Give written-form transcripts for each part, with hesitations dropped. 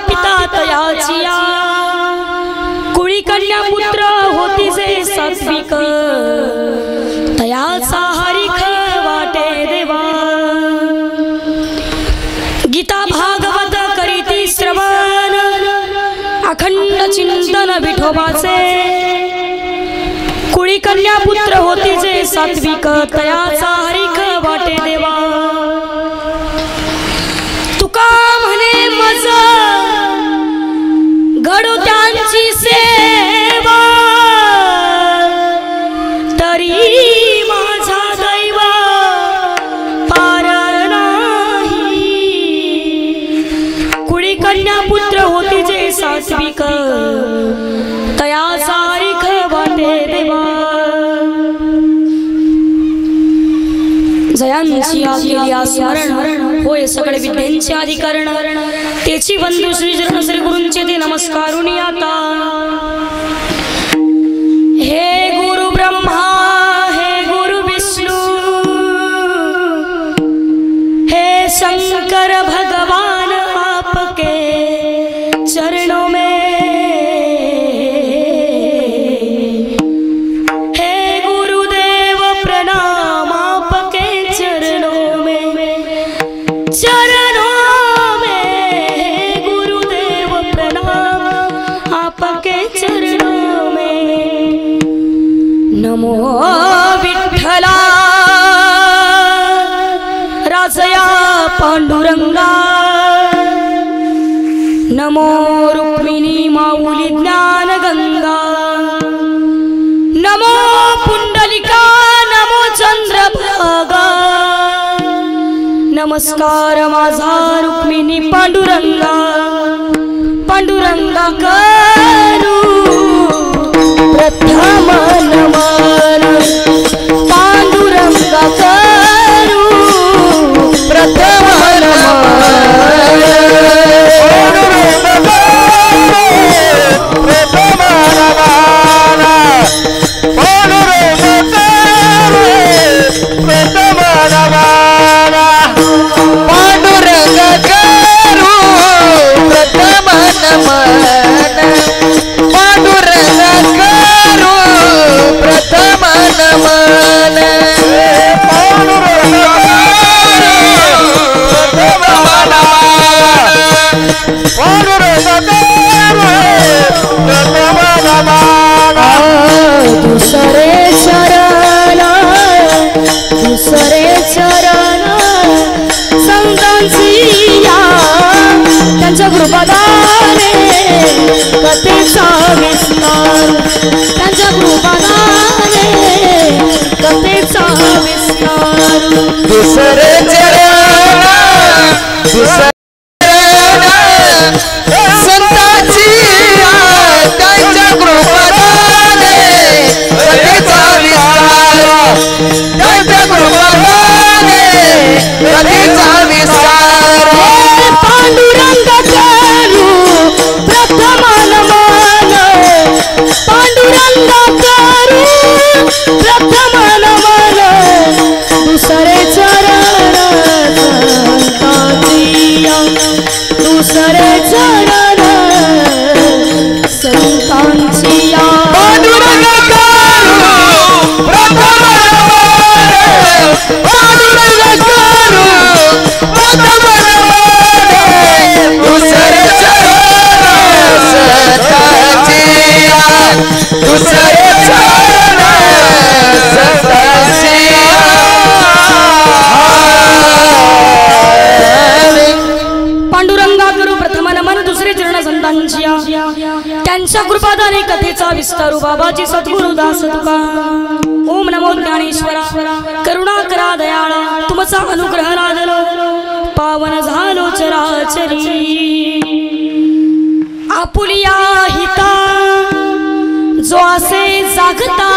पिता तयाचिया कुळी कन्या पुत्र होती जे सात्विक तयाचा हरिख वाटे देवा गीता भागवत करीती श्रवण अखंड चिंतन विठोबाचे कुळी कन्या पुत्र होती जे सात्विक तयाचा हरिख वाटे देवा तुका म्हणे मज घडो त्यांची सेवा तरी माझा दैव पार नाही कुळी कन्या पुत्र होती जे सात्विक तयाचा हरिख वाटे देवा जयांची आकेली स्मरण होय सगळे विद्यांचे अधिकरण तेची बंधू श्री चरण श्री गुरूंचे ते नमस्कारुनी आता हे गुरु ब्रह्मा हे गुरु विष्णु हे शंकर भगवान आपके चरणों में नमो विठ्ठला राजया पांडुरंगा नमो रुक्मिणी माऊली ज्ञान गंगा नमो पुंडलिका नमो चंद्रभागा नमस्कार माझा रुक्मिणी पांडुरंगा पांडुरंगा करू प्रथम नमन पांडुरंगा करू प्रथम दुसरे चरण संतांचिया त्यांच्या कृपादाने कथेचा विस्तार त्यांच्या कृपादाने कथेचा विस्तार दुसरे चरण संतांचिया त्यांच्या कृपादाने कथेचा विस्तार पांडुरंग करू प्रथम नमन पांडुरंग करू प्रथम नमन दुसरे चरण संतांचिया दुसरे चरण संतांचिया पांडुरंग करू प्रथम पांडुरंगा करू प्रथम नमन दुसरे चरण संतांचिया त्यांच्या कृपादाने कथेचा विस्तारू बाबाजी सद्गुरु दास तुका ओम नमो ज्ञानेश्वरा करुणा करा दयाळा तुमचा अनुग्रह लादलो पावन झालो चराचरी आपुलिया हिता जो असे जागता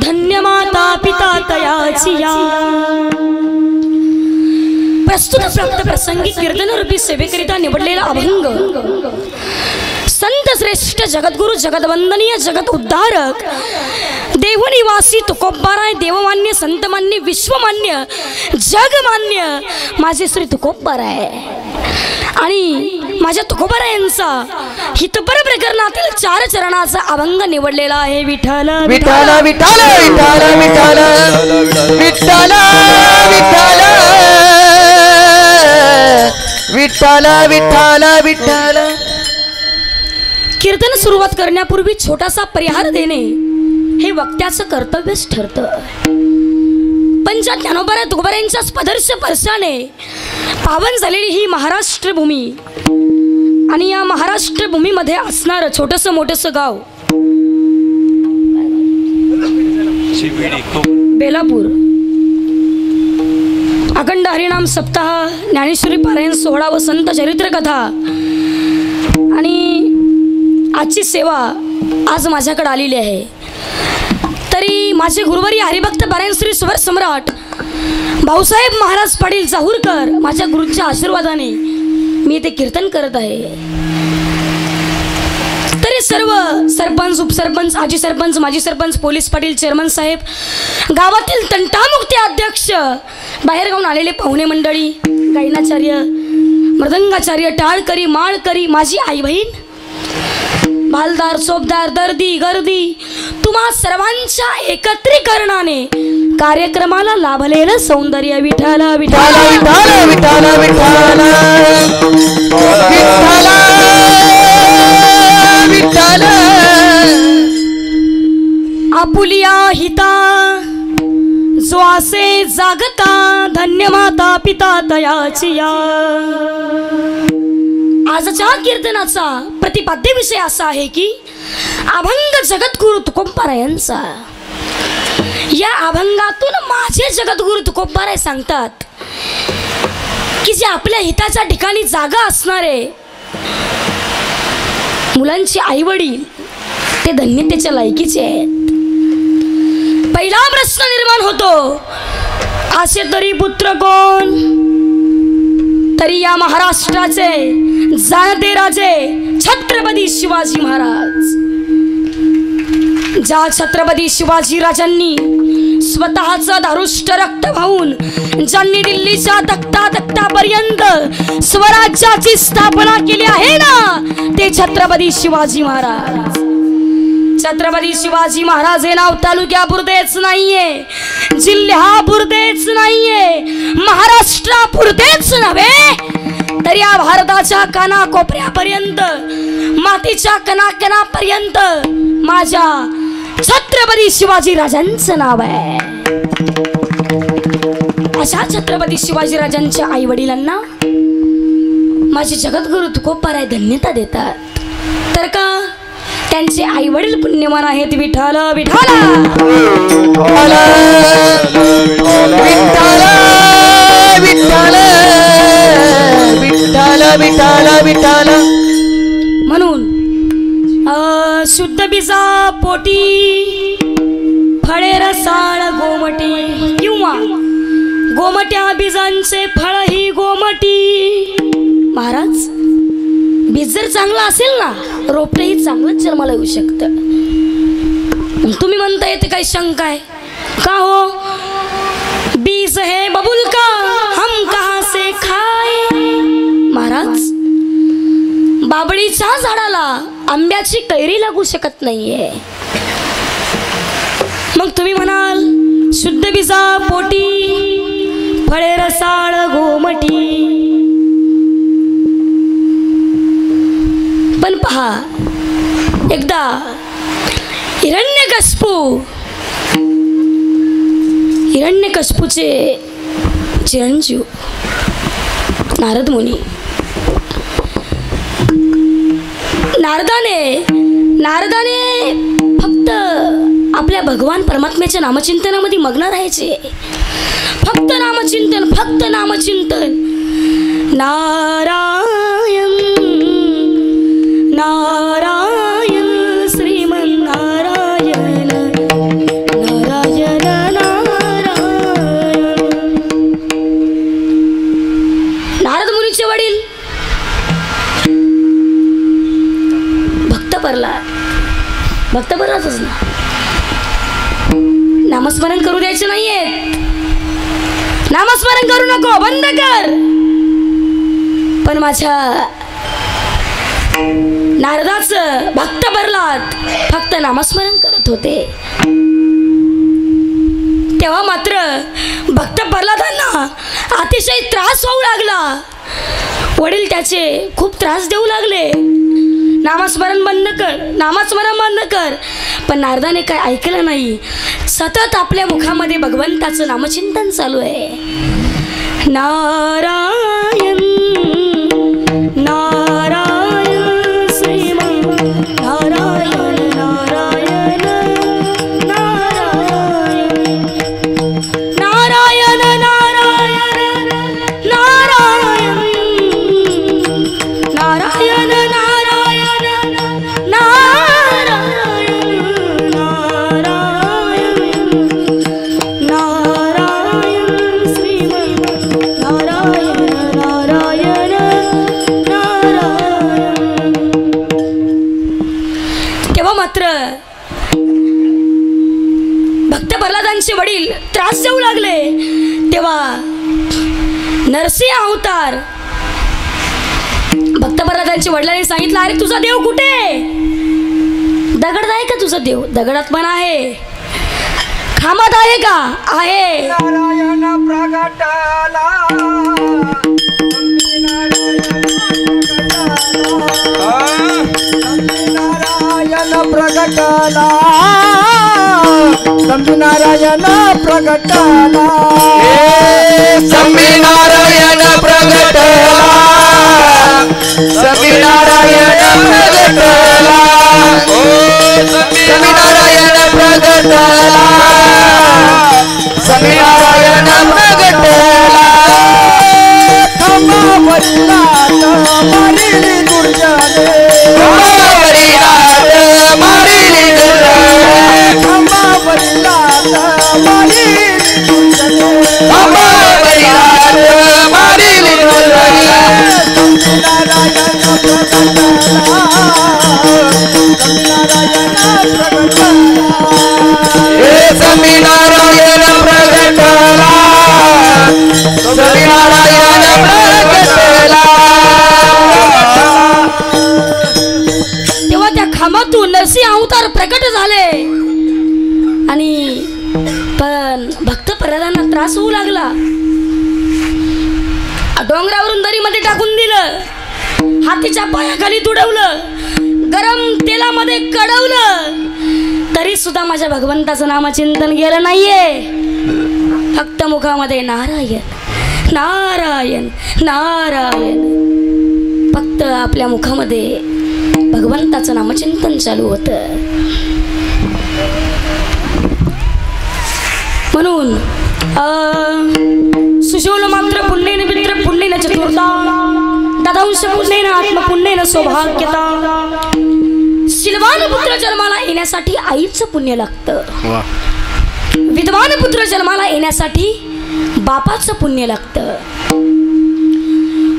धन्य माता पिता तयाचिया प्रस्तुत प्राप्त प्रसंगी कीर्तन रूपी सेवेकरिता निवडलेला अभंग संत श्रेष्ठ जगद्गुरु जगदवंदनीय जगत उद्धारक देवनिवासी तुकोबाराय देवमान्य संतमान्य विश्वमान्य जगमान्य माझे श्री तुकोबाराय आणि माझ्या तुकोबारायांचा हितपर प्रकरणातील 4 चरणाचा अभंग निवडलेला आहे. विठ्ठल विठ्ठल विठ्ठल विठ्ठल विठ्ठल विठ्ठल विठ्ठल विठ्ठल विठ्ठल. कीर्तन सुरुवात करण्यापूर्वी छोटासा परिहार देणे हे वक्त्याचं कर्तव्यच ठरतं. पण ज्या ज्ञानोबा तुकोबारायांच्या स्पर्श स्पर्शाने पावन झालेली ही महाराष्ट्र भूमी आणि या महाराष्ट्र भूमीमध्ये असणारं छोटंसं मोठंसं गाव बेलापूर, अखंड हरिनाम सप्ताह, ज्ञानेश्वरी पारायण सोहळा व संत चरित्र कथा आणि आजची सेवा आज माझ्याकडे आलेली आहे. तरी माझे गुरुवारी हरिभक्त पारायण श्री स्वर सम्राट भाऊसाहेब महाराज पाटील जाहूरकर माझ्या गुरूंच्या आशीर्वादाने मी ते कीर्तन करत आहे. तरी सर्व सरपंच, उपसरपंच, आजी सरपंच, माजी सरपंच, पोलीस पाटील, चेअरमन साहेब, गावातील तंटामुक्ती अध्यक्ष, बाहेरगावून आलेले पाहुणे मंडळी, गायनाचार्य, मृदंगाचार्य, टाळकरी, माळकरी, माझी आई बहीण, भालदार, चोपदार, दर्दी, गर्दी, तुम्हा सर्वांच्या एकत्रीकरणाने कार्यक्रमाला लाभलेलं सौंदर्य. विठ्ठल विठ्ठल विठ्ठल विठ्ठल विठ्ठल विठ्ठल आपुलिया हिता जो असे जागता धन्य माता पिता तयाची या. आजच्या कीर्तनाचा प्रतिपाद्य विषय असा आहे की अभंग जगद्गुरु तुकोबारायांचा. या अभंगातून माझे जगद्गुरु तुकोबाराय सांगतात की जे आपल्या हिताच्या ठिकाणी जागा असणारे मुलांची आईवडील ते धन्यतेच्या लायकीचे आहेत. पहिला प्रश्न निर्माण होतो, असे तरी पुत्र कोण? तरी या महाराष्ट्राचे जाणते राजे छत्रपती शिवाजी महाराज. ज्या छत्रपती शिवाजी राजांनी स्वतःचं धारुष्ट रक्त वाहून ज्यांनी दिल्लीच्या तख्तापर्यंत स्वराज्याची स्थापना केली आहे ना, ते छत्रपती शिवाजी महाराज. छत्रपती शिवाजी महाराज हे नाव तालुक्यापुरतेच नाहीये, जिल्ह्यापुरतेच नाहीये, महाराष्ट्रापुरतेच नव्हे तर या भारताच्या कानाकोपऱ्यापर्यंत, मातीच्या कणाकणापर्यंत माझ्या छत्रपती शिवाजी राजांचं नाव आहे. अशा छत्रपती शिवाजी राजांच्या आई वडिलांना माझे जगद्गुरु तुकोबाराय धन्यता देतात. तर का त्यांचे आई वडील पुण्यवान आहेत. विठ्ठल विठ्ठल विठ्ठल विठ्ठल विठ्ठल विठ्ठल. म्हणून शुद्ध बीजा पोटी फळे रसाळ गोमटी किंवा गोमट्या बीजांचे फळ ही गोमटी. महाराज, बीज जर चांगला असेल ना, रोपटही चांगलंच जन्माला येऊ शकतं. तुम्ही म्हणता येते काही शंका आहे का? हो, बीज है बबुल का हम कहां से खाए. महाराज, बाबळीच्या झाडाला आंब्याची कैरी लागू शकत नाहीये. मग तुम्ही म्हणाल शुद्ध बीजा पोटी फळे रसाळ गोमटी. पण पहा, एकदा हिरण्यकश्यपूचे चिरंजीव नारद मुनी, नारदाने फक्त आपल्या भगवान परमात्म्याच्या नामचिंतनामध्ये मग्न राहायचे. फक्त नामचिंतन. नारायण नारायण श्रीमन नारायण नारायण नारायण. नारद मुनीचे वडील भक्त प्रल्हादच ना. नामस्मरण करू द्यायचे नाहीये. नामस्मरण करू नको, बंद कर. पण माझ्या नारदाचं भक्त प्रल्हाद फक्त नामस्मरण करत होते. तेव्हा मात्र भक्त प्रल्हादांना अतिशय त्रास होऊ लागला. वडील त्याचे खूप त्रास देऊ लागले. नामस्मरण बंद कर, नामस्मरण बंद कर. पण नारदाने काय ऐकलं नाही. सतत आपल्या मुखामध्ये भगवंताचं नामचिंतन चालू आहे. नारायण नारायण श्रीमन नारायण नारायण नारायण नारायण नारायण नारायण नारायण नारायण नारायण नारायण श्रीमन नारायण नारायण नारायण. तेव्हा मात्र भक्त प्रल्हादांचे वडील त्रास देऊ लागले. तेव्हा नरसिंह अवतार भक्त प्रल्हादांच्या वडिलांनी सांगितलं, अरे तुझा देव कुठे? दगडात आहे का तुझा देव? दगडात पण आहे. खामात आहे का? आहे. नारायण प्रगटाला नारायण प्रगटाला नारायण प्रगटाला नारायण प्रगटाला नारायण प्रगटाला नारायण प्रगटाला नारायण प्रगटाला खमावरीनाथ मारिली दुर्जने खमावरीनाथ मारिली दुर्जने खमावरीनाथ मारिली दुर्जने खमावरीनाथ मारिली दुर्जने नारायण प्रगटाला नारायण प्रगटाला नारायण प्रगटाला. तेव्हा त्या खांबातून नरसिंह अवतार प्रकट झाले. आणि पण भक्त प्रल्हादांना त्रास होऊ लागला. डोंगरावरून दरीमध्ये टाकून दिलं, हातीच्या पायाखाली तुडवलं, गरम तेलामध्ये कडवलं, तरी सुद्धा माझ्या भगवंताचं नामचिंतन गेलं नाहीये. फक्त मुखामध्ये नारायण नारायण नारायण, फक्त आपल्या मुखामध्ये भगवंताचं नामचिंतन चालू होतं. म्हणून सुशोल मात्र पुण्येन मित्र पुण्येन चतुर्था ददांश पुण्येन आत्मपुण्येन सौभाग्यता. शीलवान पुत्र जन्माला येण्यासाठी आईचं पुण्य लागतं. विद्वान पुत्र जन्माला येण्यासाठी बापाचं पुण्य लागतं.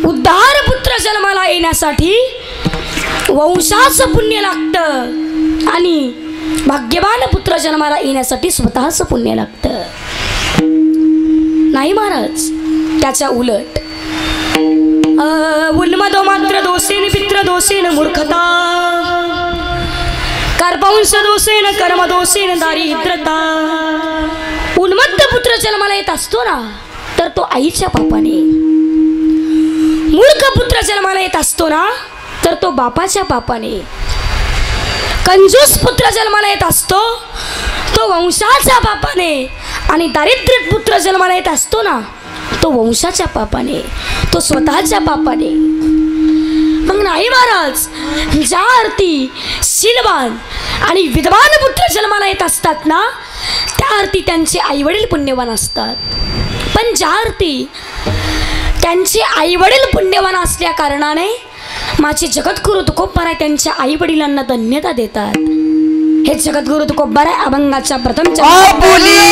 उद्धार पुत्र जन्माला येण्यासाठी वंशाचं पुण्य लागतं. आणि भाग्यवान पुत्र जन्माला येण्यासाठी स्वतःचं पुण्य लागतं. नाही महाराज, त्याच्या उलट उन्मदो मात्र दोषेन पित्र दोषेन मूर्खता, कर्पंश दोषेन कर्म दोषेन दारिद्रता. उन्मत्त पुत्र जन्माला येत असतो ना, तर तो आईच्या पापाने. मूर्ख पुत्र जन्माला येत असतो ना, तर तो बापाच्या पापाने. कंजूस पुत्र जन्माला येत असतो तो वंशाच्या पापाने. आणि दारिद्र्य पुत्र जन्माला येत असतो ना, तो वंशाच्या पापाने, तो स्वतःच्या पापाने. मग नाही महाराज, ज्या अर्थी शीलवान आणि विद्वान पुत्र जन्माला येत असतात ना, त्या अर्थी त्यांचे आईवडील पुण्यवान असतात. पण ज्या अर्थी त्यांचे आईवडील पुण्यवान असल्या कारणाने माझे जगद्गुरु तुकोबाराय त्यांच्या आईवडिलांना धन्यता देतात. हे जगद्गुरु तुकोबाराय अभंगाच्या प्रथम आपुलिया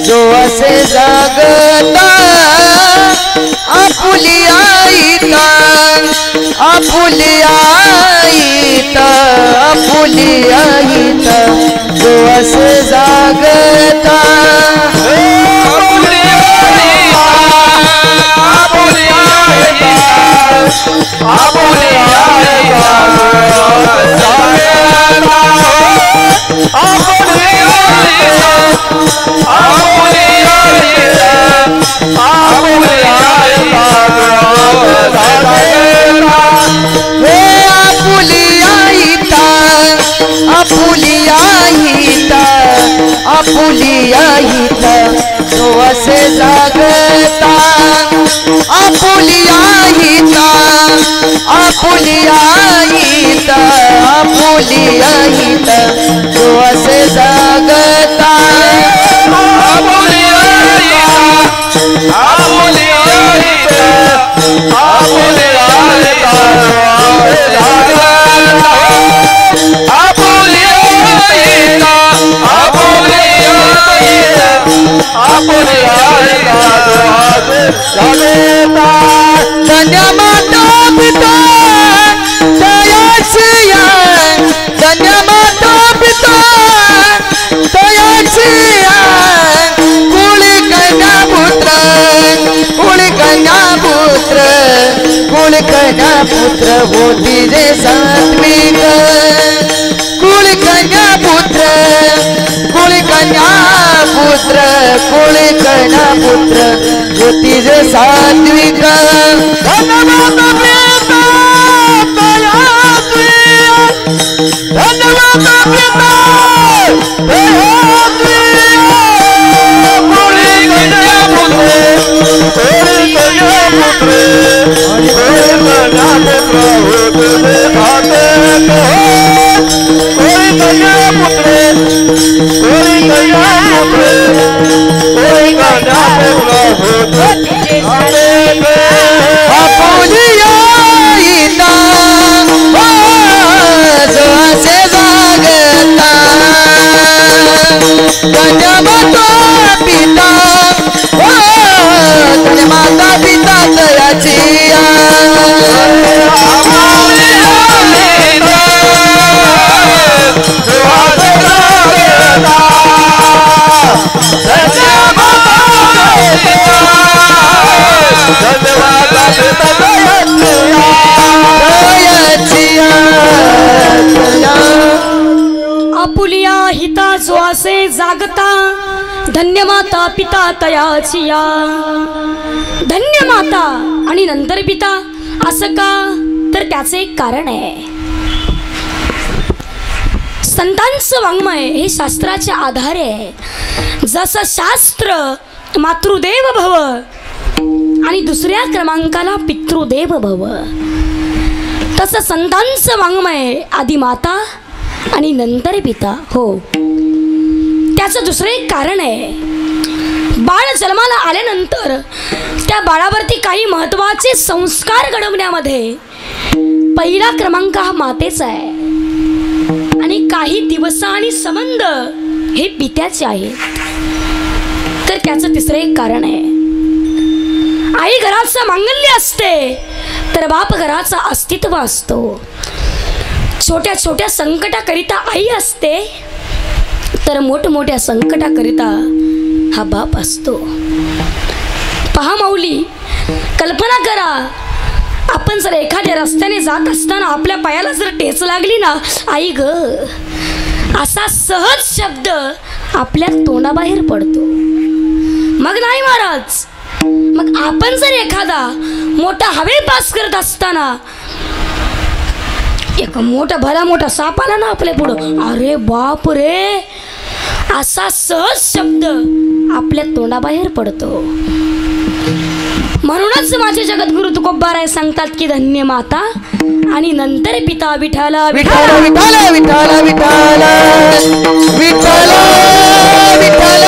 जो असे जगता आपुलिया आपुलियाईत जो असे जागता आपुलियाईत जो असे जागता आपुलियाईत जो असे जागता धन्य माता पिता दयाचिया धन्य माता पिता दयाचिया कुळी कन्या पुत्र होती जे सात्विक कुळ कन्या पुत्र होती जे सात्विक धन्यवाद पिता धन्यवाद पिता माता पिता दयाचिया आपुलिया हिता जो असे जागता धन्य माता पिता तयाचिया धन्य माता आणि नंतर पिता असं का तर त्याचे एक कारण आहे. संतांचं वाङ्मय हे शास्त्राचे आधारे आहे. जसं शास्त्र मातृदेव भव आणि दुसऱ्या क्रमांकाला पितृदेव भव तसं संतांचं वाङ्मय आधी माता आणि नंतर पिता. हो त्याचं दुसरं एक कारण आहे. बाळ जन्माला आल्यानंतर त्या बाळावरती काही महत्त्वाचे संस्कार घडवण्यामध्ये पहिला क्रमांक हा मातेचा आहे आणि काही दिवस आणि संबंध हे पित्याचे आहेत. तर त्याचं तिसरं एक कारण आहे. आई घराचं मांगल्य असते तर बाप घराचा अस्तित्व असतो. छोट्या छोट्या संकटाकरिता आई असते तर मोठमोठ्या संकटाकरिता हा बाप असतो. पहा माऊली, कल्पना करा, आपण जर एखाद्या रस्त्याने जात असताना आपल्या पायाला जर ठेच लागली ना, आई ग असा सहज शब्द आपल्या तोंडाबाहेर पडतो. मग नाही महाराज, मग आपण जर एखादा मोठा हवे पास करत असताना एक भला मोठा साप आला ना आपल्या पुढं, अरे बाप रे असा सहज शब्द आपल्या तोंडाबाहेर पडतो. म्हणूनच माझे जगद्गुरु तुकोबाराय सांगतात की धन्य माता आणि नंतर पिता. विठ्ठल विठ्ठल विठ्ठल विठ्ठल विठ्ठल विठ्ठल विठ्ठल